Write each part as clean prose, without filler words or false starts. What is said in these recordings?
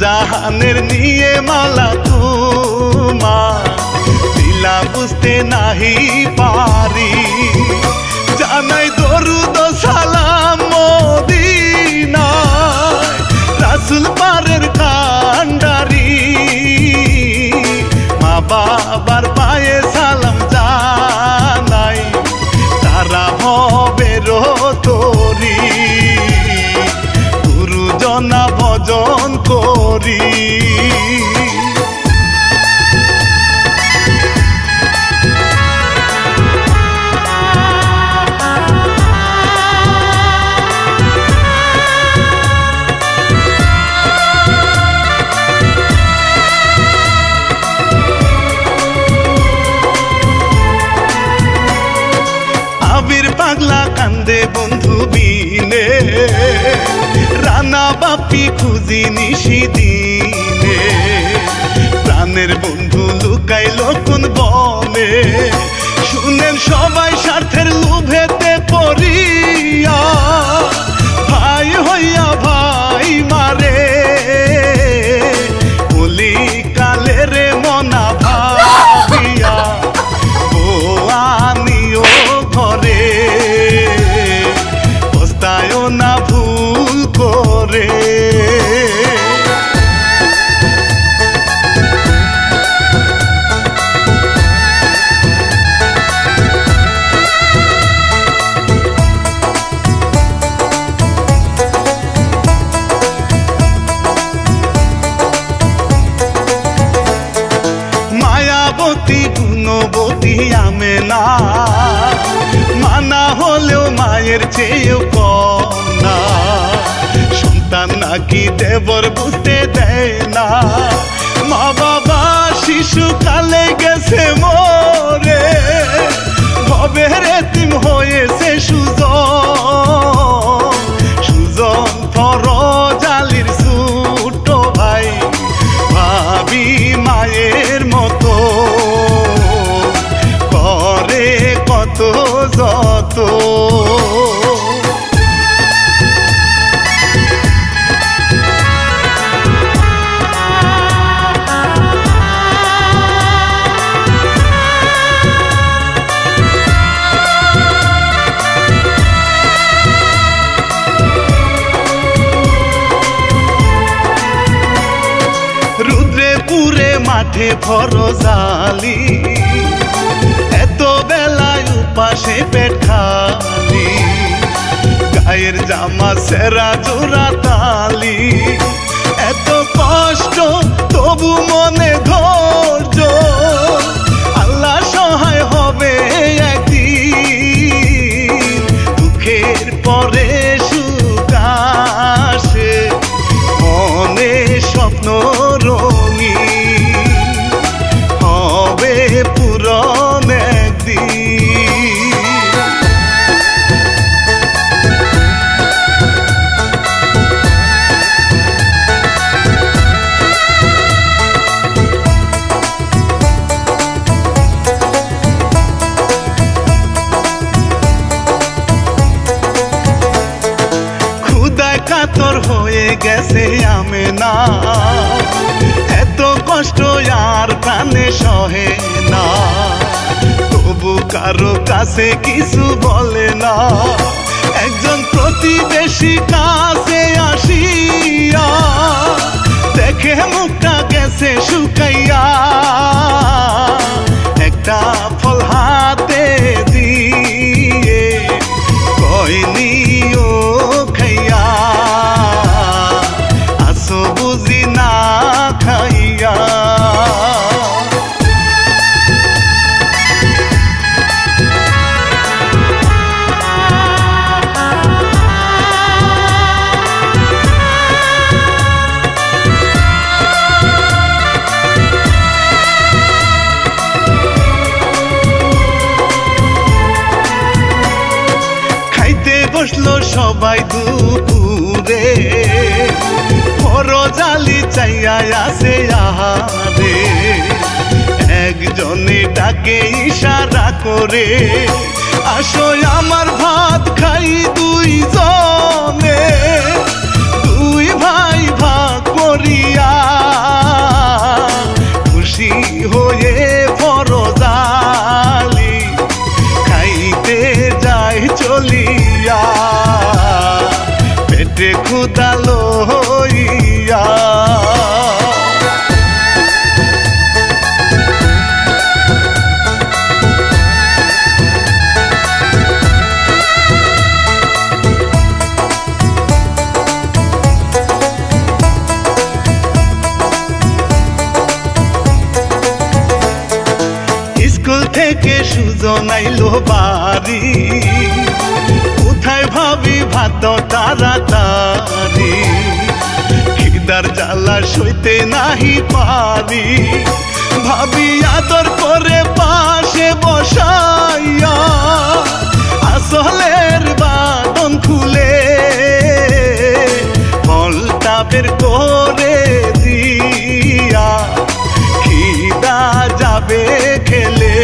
জাহানের নিয়ে মালা তোমার দিলা বুঝতে নাহি পারি জানাই দরুদ সালাম মদিনায় রাসূল পারের কান্ডারি মা বাবার পায়ে সালাম জানাই তারা হবে তোরি গুরুজনা ভজন করি আবির পাগলা কান্দে বন্ধু বিনে রানা বাপি খুঁজি নিশি দিনে প্রাণের বন্ধু লুকাইল কোন বনে শুনেন সবাই স্বার্থের লোভেতে পড়িয়া ভাই হইয়া ভাই মারে বলি কালে রে মনা ভাবিয়া ও আনিও ঘরে পস্তায় না ভুল করে মায়াবতী গুণবতী আমেনা মানা হলেও মায়ের চেয়েও কম না সন্তান নাকি দেবর বুঝতে দেয় না মা বাবা শিশুকালে গেছে মরে ভবের এতিম হয়েছে সুজন সুজন ফরজালির ছোট ভাই ভাবি মায়ের মতো করে কত যত রুদ্রে পুরে মাঠে ফরজালি এত বেলায় উপাসে পেট খালি গায়ের জামা সেরা জোড়া তালি এত কষ্ট তবু মনে ধৈর্য আল্লাহ সহায় হবে একদিন দুঃখের পরে সুখ আসে মনে স্বপ্ন রঙিন হবে পূরণ একদিন ক্ষুধায় কাতর হয়ে গেছে আমেনা এত কষ্ট আর প্রাণে সহে না তবু কারো কাছে কিছু বলে না একজন প্রতিবেশী কাছে আসিয়া দেখে মুখটা গেছে শুকাইয়া একটা ফল হাতে দিয়ে কইনি ও খাইয়া আসো বুঝি না খাইয়া সবাই দুপুরে জালি চাইয়া আছে আহারে একজনে ডাকে ইশারা করে আসো আমার ভাত খাই দুইজনে দুই ভাই ভাগ করিয়া খুশি হয়ে জালি খাইতে যায় চলিয়া পেটে ক্ষুধা লইয়া স্কুল থেকে সুজন আইলো বাড়ি কোথায় ভাবি ভাত তাড়াতাড়ি খিদার জ্বালা সইতে নাহি পারি ভাবি আদর করে পাশে বসাইয়া আসলের বাদন খুলে ফলটা বের করে দিয়া খিদা যাবে খেলে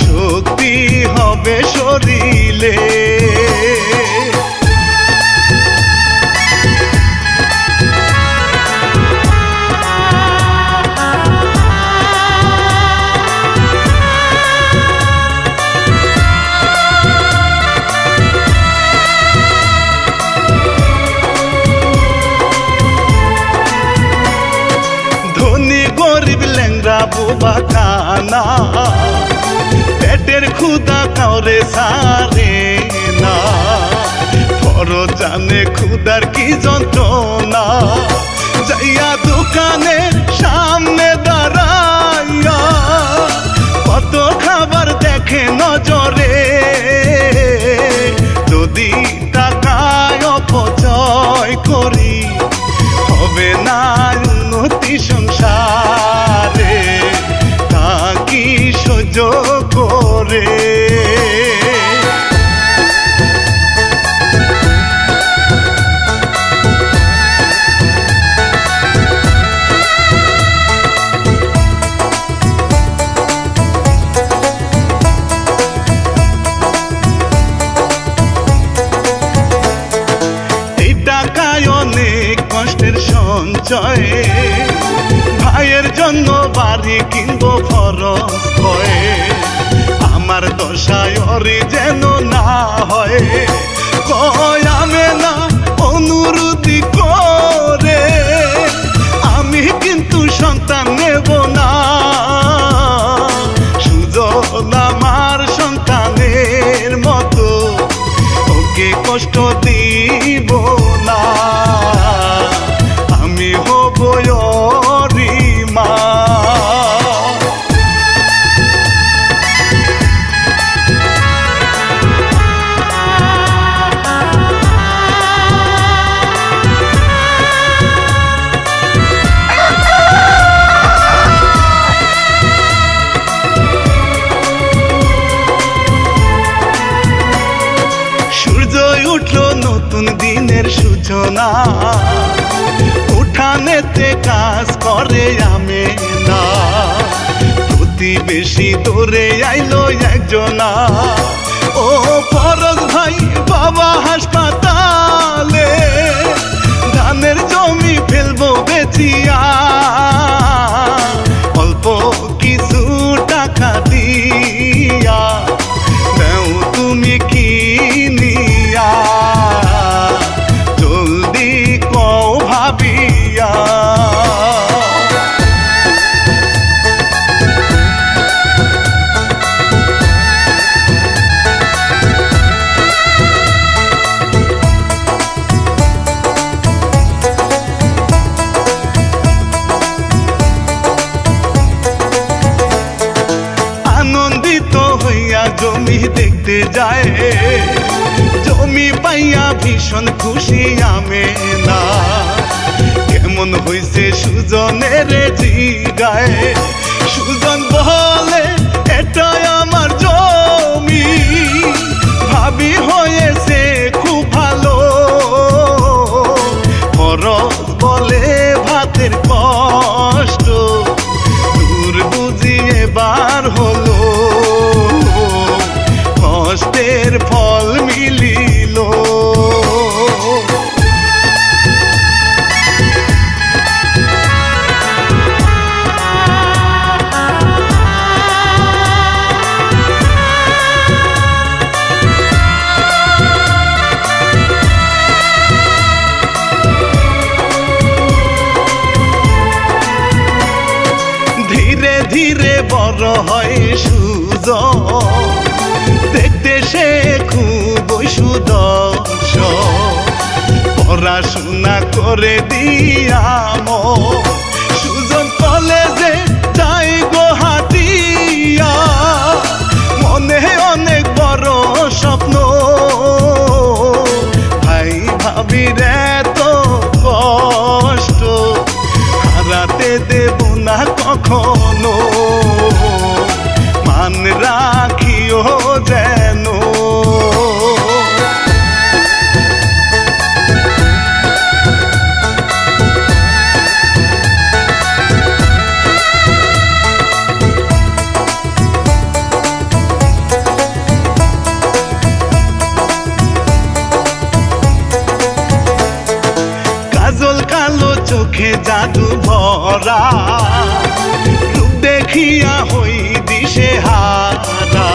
শক্তি হবে শরীরে গরিব ল্যাংরা বোবা কানা পেটের ক্ষুধা কাউরে সারে না ফরজ জানে ক্ষুধার কি যন্ত্রণা যাইয়া দোকানের সামনে দাঁড়াইয়া কত খাবার দেখে নজরে যদি টাকায় অপচয় করি হবে না উন্নতি সংসারে তা কি সহ্য করে এই টাকায় অনেক কষ্টের সঞ্চয় ভাইয়ের জন্য বাড়ি কিনবো খরচ হয় আমার দশায় ওরে যেন না হয় কয় আমি না অনুরোধী করে আমি কিন্তু সন্তান নেব না সুজন আমার সন্তানের মতো ওকে কষ্ট দিব না আমি হব মা সূর্য উঠলো নতুন দিনের সূচনা উঠানেতে কাজ করে আমি না প্রতিবেশী দূরে আইলো একজনা ও ফরজ ভাই বাবা হাসপাতালে ধানের জমি ফেলবো বেচিয়া অল্প কিছু টাকা দিয়া দেও তুমি কিনিয়া জলদি কও ভাবিয়া আনন্দিত হইয়া জমি দেখতে যায় জমি পাইয়া ভীষণ খুশি আমি না কেমন হইছে সুজনের জিগায় সুজন বলে এটা আমার জমি ভাবি হয়েছে বলে ভাতের কষ্ট দূর বুঝিয়ে বার হলো, কষ্টের ফল মিলিল। ধীরে ধীরে বড় হয় সুজন, দেখতে সে খুবই সুদর্শন, পড়াশোনা করে দিয়াম সুজন কলেজে যাই গোহাটিয়া, মনে অনেক বড় স্বপ্ন, ভাই ভাবির এত কষ্ট হারাতে দেব না কখনো, মান রাখিও যেন। কাজল কালো চোখে জাদু ভরা, রূপ দেখিয়া হই দিশে হারা,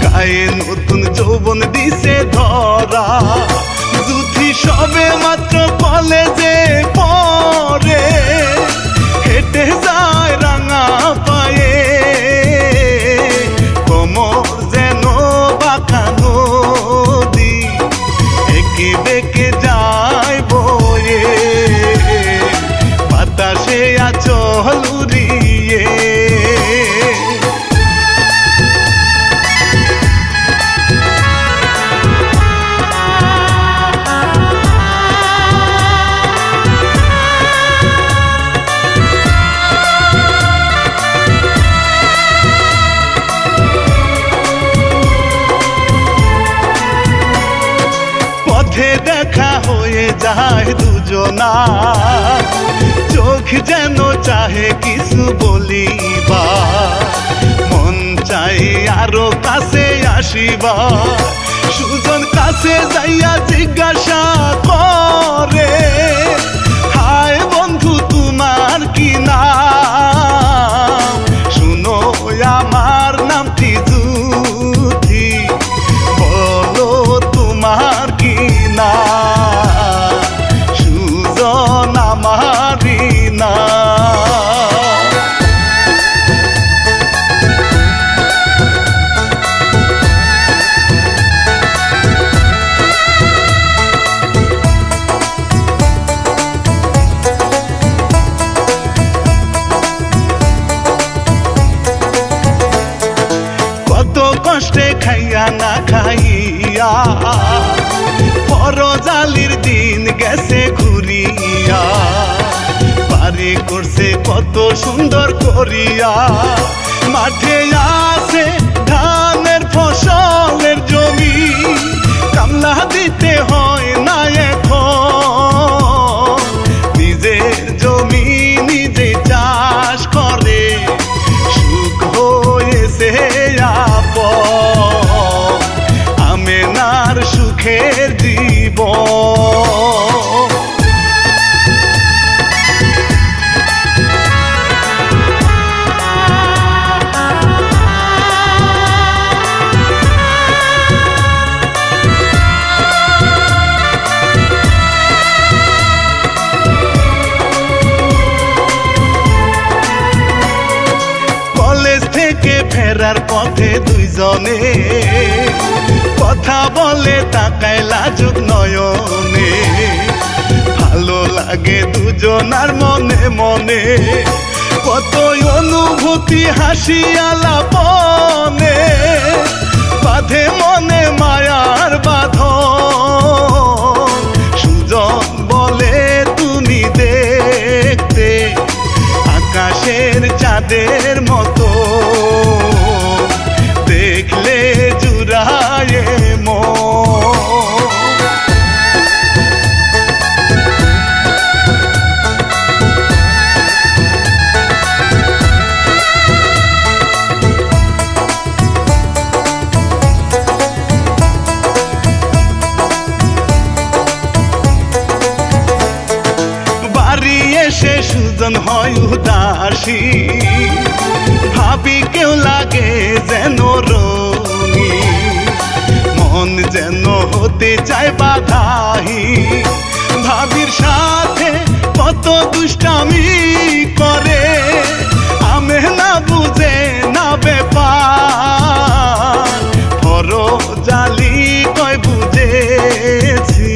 গায়ে নতুন যৌবন দিছে ধরা, যুথি সবে মাত্র কলেজে পড়ে, হেঁটে যায় রাঙা পায়ে, কোমর যেন বাঁকা নদী, একে বেঁকে যায় বয়ে, বাতাসে আচল উড়িয়ে। পথে দেখা হয়ে যায় দুজনা, চোখ যেন চাহে কিছু বলিবা, মন চাই আরো কাছে আসিবা, সুজন কাছে যাইয়া জিজ্ঞাসা করে, হায় বন্ধু তোমার কি নাম, শুনো আমার নামটি যুথি, বলো তোমার কি না, সুজন আমারি না। কত কষ্টে খাইয়া না খাইয়া, পরজালির দিন গেছে ঘুরিয়া, বাড়ি করছে কত সুন্দর করিয়া, মাঠে আছে ধানের ফসলের জমি, কামলা দিতে হয় না এখন, নিজের জমি নিজে চাষ করে, সুখ হয়েছে আপন, আমেনার সুখের জীবন। কলেজ থেকে ফেরার পথে দুইজনে কথা বলে, তাকায় লাজুক নয়নে, ভালো লাগে দুজনার মনে মনে, কত অনুভূতি হাসি আলাপনে, বাঁধে মনে মায়ার বাঁধন, সুজন বলে তুমি দেখতে আকাশের চাঁদের মতো, দেখলে জুড়ায় মন। সে সুজন হয় উদাসী, ভাবি কেউ লাগে যেন রঙি, মন যেন হতে চায় বাধাহি। ভাবির সাথে কত দুষ্টামি করে, আমে না বুঝে না ব্যাপার, জালি কয় বুঝেছি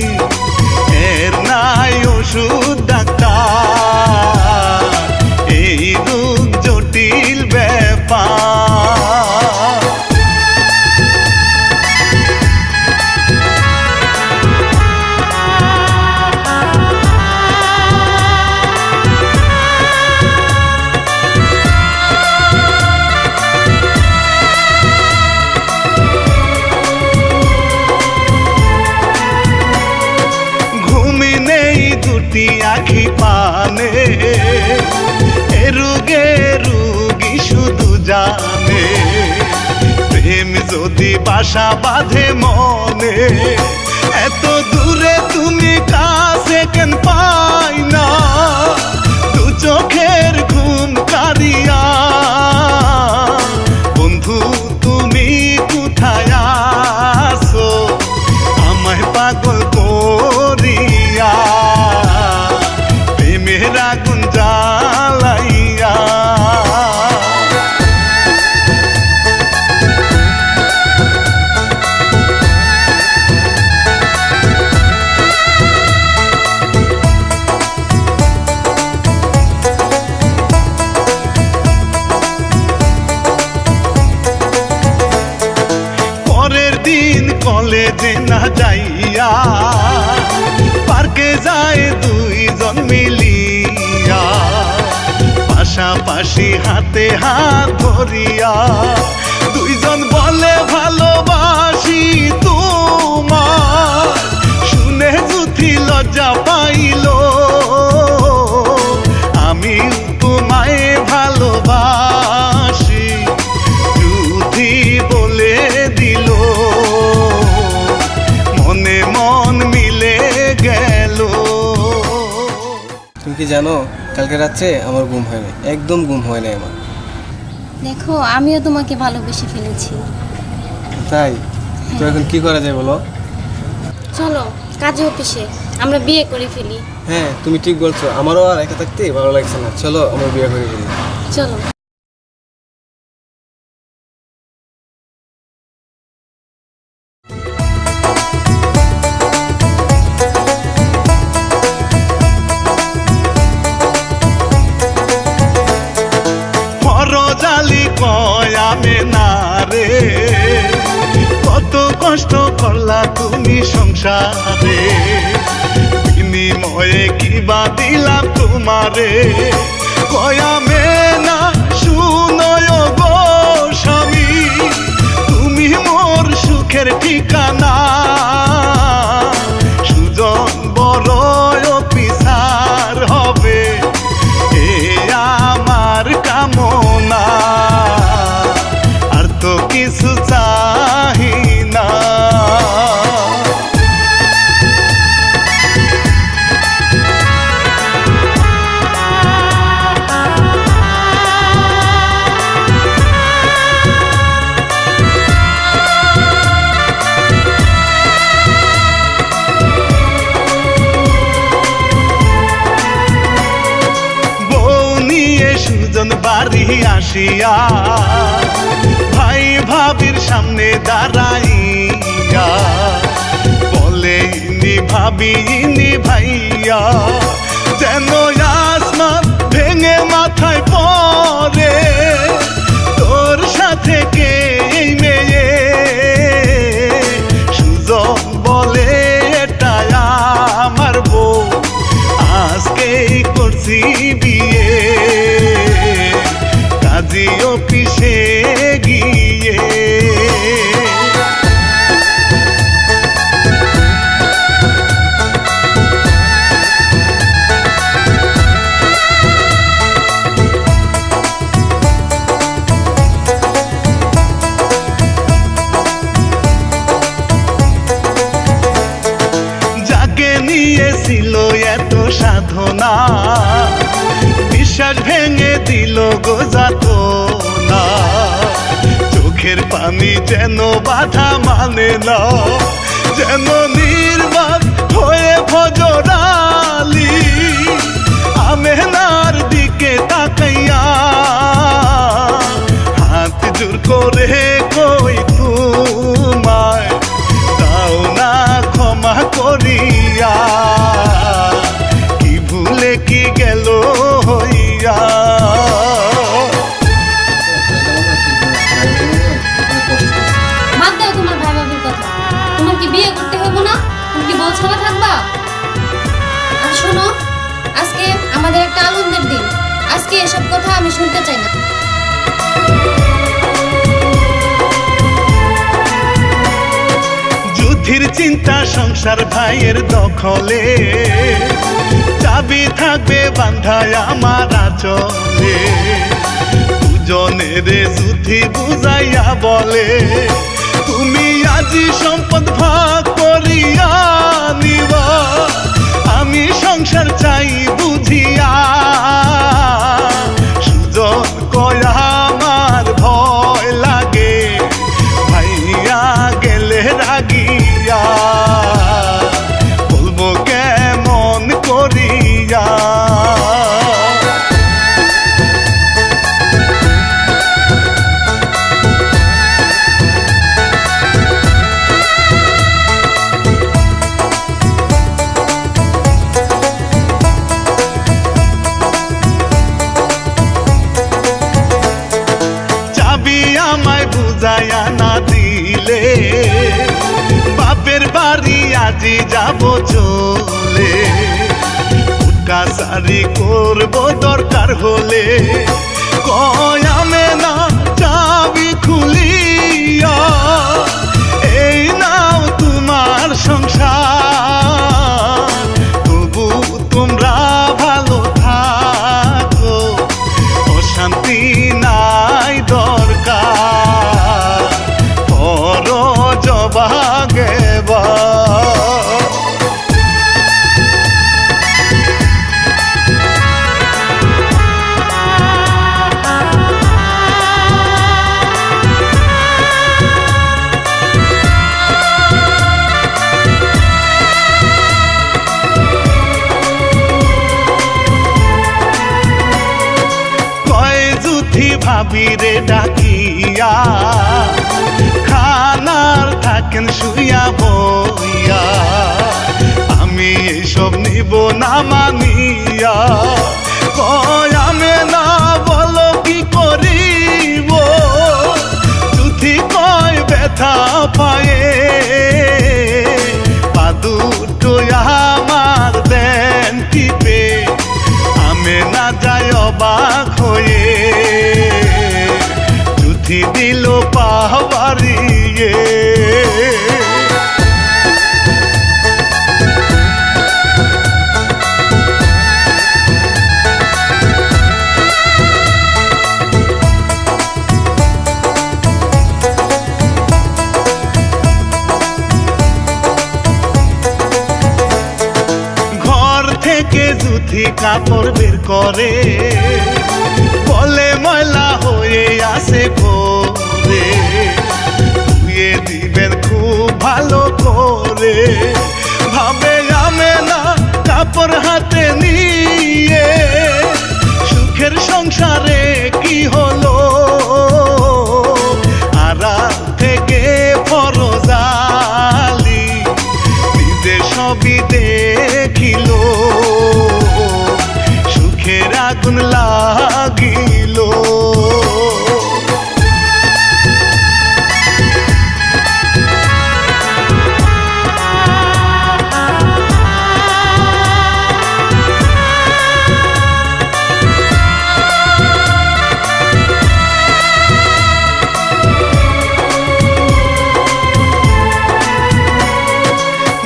এর নাই ওষুধ ডাক্তার, এই রোগ জটিল ব্যাপার। আখি পানে এ রোগে রোগী শুধু জানে, প্রেম যদি বাসা বাঁধে মনে, এত দূরে তুমি কাছে কেন পাই না, দু চোখের ঘুম কারিয়া, বন্ধু তুমি কোথায় আছো আমায় পাগল করিয়া, আগুন জ্বালাইয়া। পরের দিন কলেজে না যাইয়া, পার্কে যায় দুইজন মিলিয়া, পাশাপাশি হাতে হাত ধরিয়া, দুইজন বলে ভালোবাসি তোমার, শুনে যুথি লজ্জা পাইল, আমি তোমায় ভালোবাসি যুথি বলে দিল, মনে মন মিলে গেল। তুমি কি জানো কালকে রাত্রে আমার ঘুম হয় না, একদম ঘুম হয় না আমার। দেখো আমিও তোমাকে ভালোবেসে ফেলেছি। তাই তো এখন কি করা যায় বলো? চলো কাজে অফিসে আমরা বিয়ে করে ফেলি। হ্যাঁ তুমি ঠিক বলছো, আমারও আর একা থাকতে ভালো লাগছে না, চলো আমরা বিয়ে করে ফেলি। চলো। জালি কয় আমে না রে, কত কষ্ট করলা তুমি সংসারে, বিনিময়ে কিবা দিলাম তোমারে, কয় আমে না শুনয় গো স্বামী, তুমি মোর সুখের ঠিকানা, সুজন বড় অফিসার হবে এ আমার কামনা, আর তো কিছু চাহি না। সুজন বাড়ি আসিয়া, ভাই ভাবির সামনে দাঁড়াইয়া, বলে ইনি ভাবি ইনি ভাইয়া, যেন আসমান ভেঙে মাথায় পড়ে, তোর সাথে কে এই মেয়ে, সুজন বলে এটা আমার বউ, আজকেই করছি বিয়ে, কাজী অফিসে গিয়ে। সাধনা বিশ্বাস ভেঙে দিল গো যাতনা চোখের পানি যেন বাধা মানে না যেন নির্বাক হয়ে ফজরালি আমেনার দিকে তাকাইয়া হাত জোর করে কই তোমায় দাও না ক্ষমা করিয়া কি ভুলে কি গেল হইয়া বাদ দাও তোমার ভাই ভাবির কথা। তোমার কি বিয়ে করতে হবে না? তুমি কি বউ ছাড়া থাকবা? আর শোনো, আজকে আমাদের একটা আনন্দের দিন। আজকে এসব কথা আমি শুনতে চাই না। যুদ্ধির চিন্তা সংসার ভাইয়ের দখলে চাবি থাকবে বান্ধায় আমার চলে দুজনের যুদ্ধি বুঝাইয়া বলে তুমি আজি সম্পদ ভাগ করিয়া নিবা আমি সংসার চাই বুঝিয়া সুজন কয়া আমার ভয় লাগে ভাইয়া গেলে রাগিয়া বলবো কেমন করিয়া আমায় বুঝাইয়া না দিলে বাপের বাড়ি আজি যাব চলে কাছারি করব দরকার হলে কয় আমে না চাবি খুলিয়া এই নাও তোমার সংসার তবু তোমরা ভালো থাকো অশান্তি নাই দরকার পর জবাগেবা ভাবিরে ডাকিয়া খানার থাকেন শুইয়া বইয়া আমি এইসব নিব না মানিয়া কয় আমি না বলো কি করিব যদি কয় ব্যথা পায়ে পাদুটো আমার দেন টিপে আমি না যাই অবাক হয়ে জুথি দিল পাহাড়িয়ে ঘর থেকে জুথি কাপড় বের করে বলে ময়লা হয়ে আসে ভোরে ধুয়ে দিবেন খুব ভালো করে ভাবে আমি না কাপড় হাতে নিয়ে সুখের সংসারে কি হলো আড়াল থেকে ফরজালি নিজে সবই দেখিল সুখের আগুন লাগিল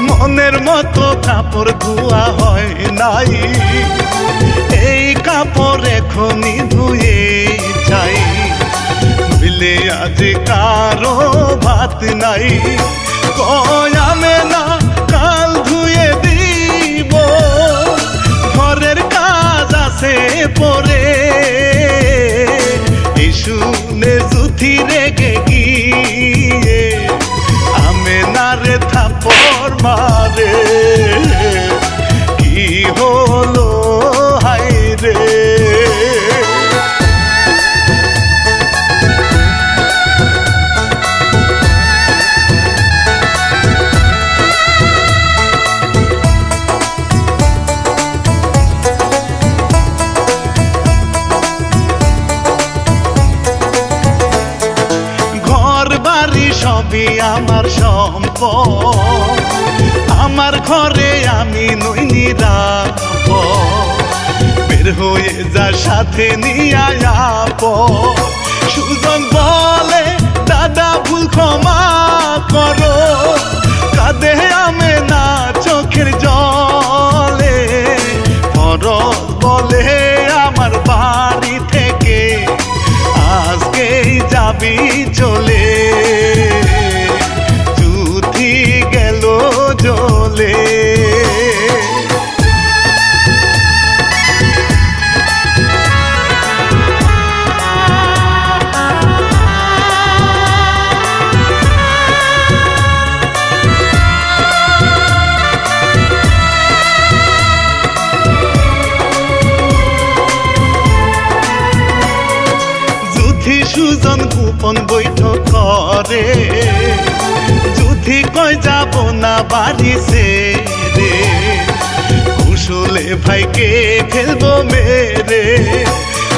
মনের মতো কাপড় ধোয়া হয় নাই এই কাপড় এখনই ধুয়ে যাই নইলে আজ কারো ভাত নাই কয় আমি না কাল ধুয়ে দিব ঘরে পড়ে এই শুনে জুথি রেগে গিয়ে আমেনারে থাপ্পড় মারে কি হলো হায় রে সবই আমার সম্পদ আমার ঘরে আমি নই নিরাপদ বের হয়ে যা সাথে নিয়ে আপ সুজন বলে দাদা ভুল ক্ষমা করো কাঁদে আমে না চোখের জলে ফরজ বলে আমার বাড়ি থেকে আজকেই যাবি চলে জুথি গেল জলে সুজন গোপন বৈঠক করে জুথি কই যাব না বাড়ি ছেড়ে কুশলে ভাইকে ফেলবো মেরে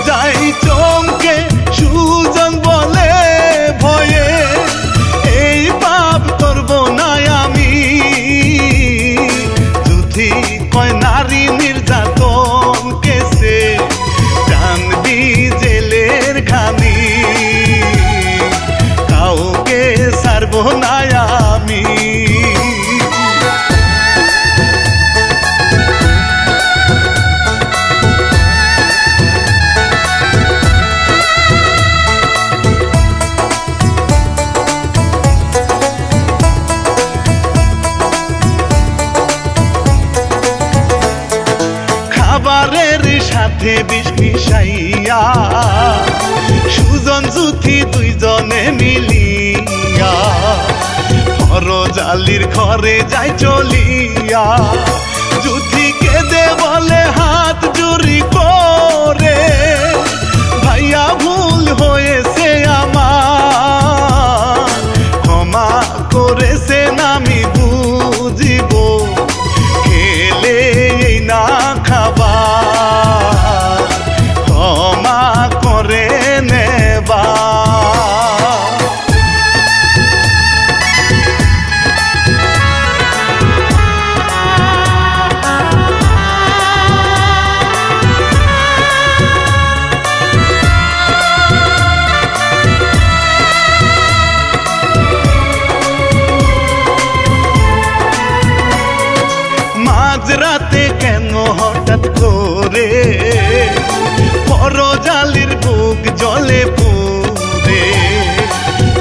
যাই চমকে সুজন বলে ভয়ে এই পাপ করব না আমি জুথি কয় নারী নির্যাতন কেসে জানবি জেলের খানি কাউকে ছাড়ব না আমি খাবারের সাথে বিষ মিশাইয়া সুজন জুথি দুইজনে মিলিয়া হরজালির ঘরে যাই চলিয়া জুথি কেঁদে বলে হাত জুড়ি করে ভাইয়া ভুল হয়েছে আমার ক্ষমা করেছেন আমি বুঝিব খেলে এই না খাবার ক্ষমা করে নেবা মাঝরাতে কেন হঠাৎ করে পরজালির বুক জলে পুরে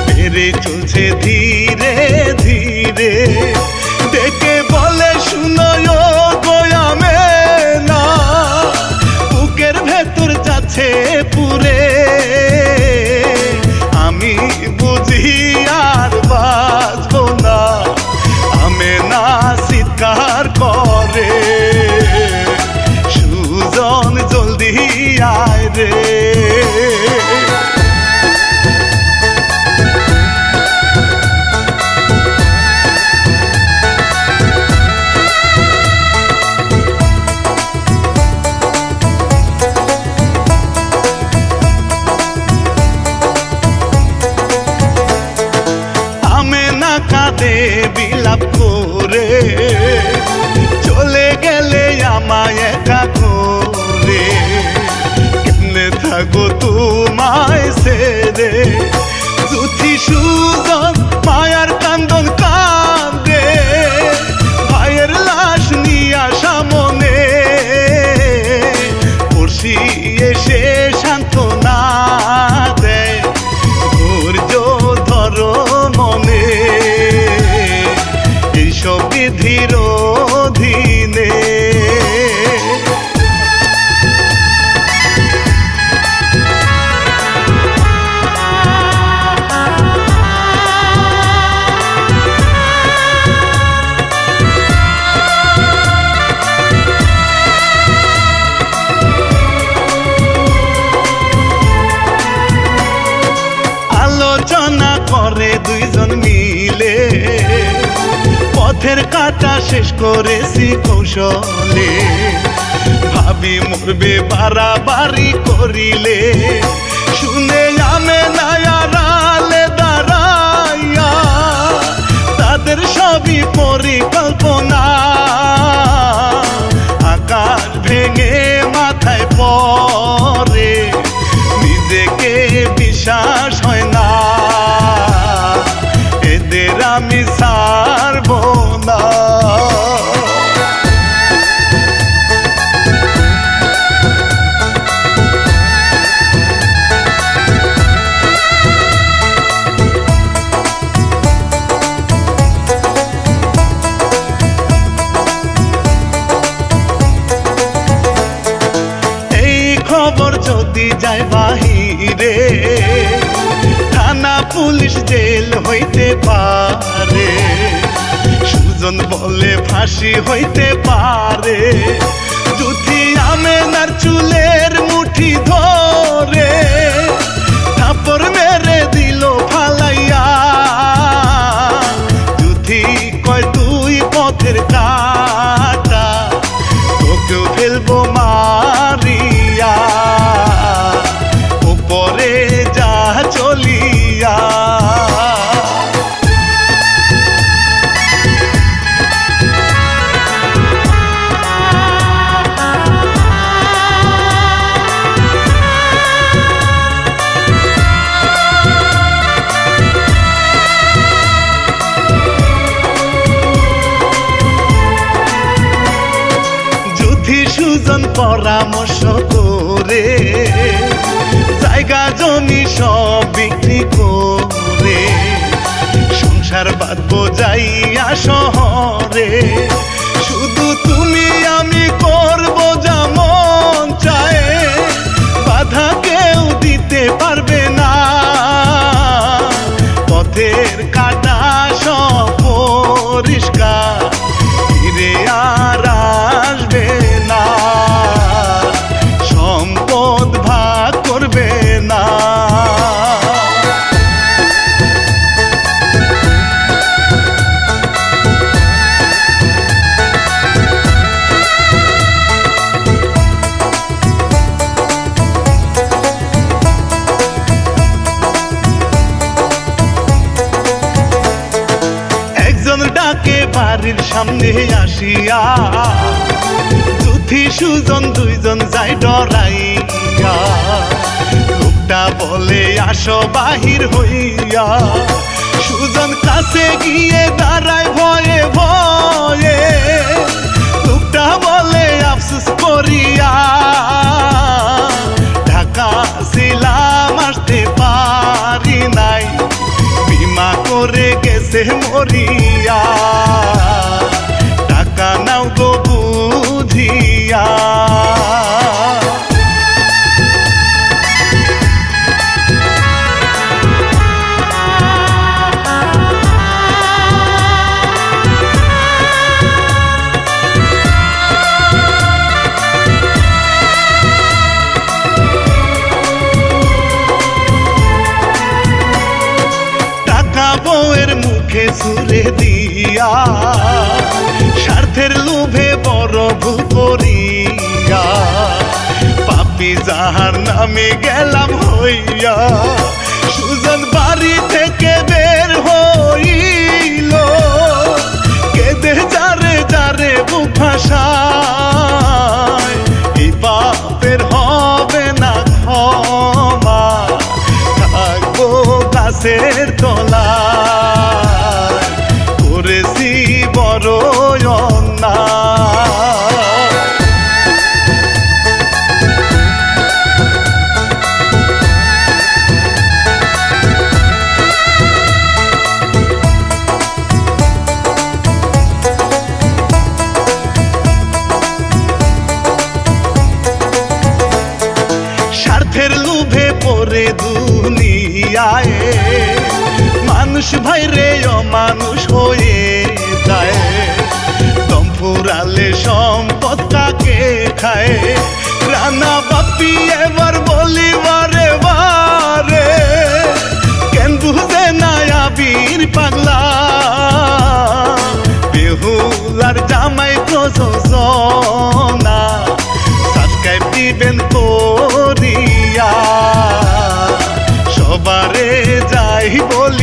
বেড়ে চলছে ধীরে ধীরে ডেকে বলে শুনো গোয়ামে না বুকের ভেতর যাচ্ছে পুরে আমি বুঝি আর বাঁচব না আমি না চিৎকার করে সুজন জলদি আয় রে কাঁদে বিলাপ করে চলে গেলে আমায় একা করে কেমনে থাকো তোমায় ছেড়ে জুথি সুজন মায়ার কান্দন কান্দে ভাইয়ের লাশ নিয়া সামনে পড়শি এসে সান্ত্বনা দেয় ধৈর্য ধরো মনে করে দুইজন মিলে, পথের কাটা শেষ করেছি কৌশলে। ভাবি মরবে বাড়াবাড়ি করিলে, শুনে আমে নায়ারালে দাঁড়াইয়া তাদের সবই পরিকল্পনা। আকাশ ভেঙে মাথায় পড়ে, নিজেকে বিশ্বাস হয় না, এদের আমি ছাড়ব না। খবর যদি যায় বাহিরে, থানা পুলিশ জেল হইতে পারে। সুজন বলে ফাঁসি হইতে পারে, যদি আমেনার চুলের মুঠি ধরে থাপড় মেরে দিল ফালাইয়া। যদি কয় তুই পথের কাটা, তোকেও ফেলবো মারিয়া, উপরে যা চলিয়া। সুজন পরামর্শ করে জায়গা জমি সব বিক্রি করে, সংসার বাঁধবো যাইয়া শহরে। শুধু তুমি আমি করবো যা মন চায়, বাধা কেউ দিতে পারবে না। পথের কাটা সব পরিষ্কার, ফিরে আর আসবে না, সম্পদ ভাগ করবে না। একজন ডাকে বাড়ির সামনে আসিয়া, সুজন দুইজন যাই ডরাইয়া। লোকটা বলে আসো বাহির হইয়া, সুজন কাছে গিয়ে দাঁড়ায় ভয়ে ভয়ে। লোকটা বলে আফসোস করিয়া, ঢাকা ছিলাম আসতে পারি নাই, বিমা করে গেছে মরিয়া। টাকা নাও গো বুঝিয়া। টাকা বউয়ের মুখে সুরে দিয়া, স্বার্থের লোভে বড় ভুল করিয়া। পাপী যাহার নামে গেলাম হইয়া, সুজন বাড়ি থেকে বের হইল, কেঁদে যারে যারে বুক ভাষায়। এই পাপের হবে না ক্ষমা, থাকবো গাছের তলায়, করেছি বড় অন্যায়। স্বার্থের লোভে পড়ে দুনিয়ায়, মানুষ ভাই রে অমানুষ হয়ে যায়। দম ফুরালে সম্পদ কাকে খায়, রানা বাপি এবার বলি বারে বারে, কেন বুঝে না পাগলা বেহুলার জামাই প্রযোজনা সাবস্ক্রাইব দিবেন করিয়া সবারে যাই বলি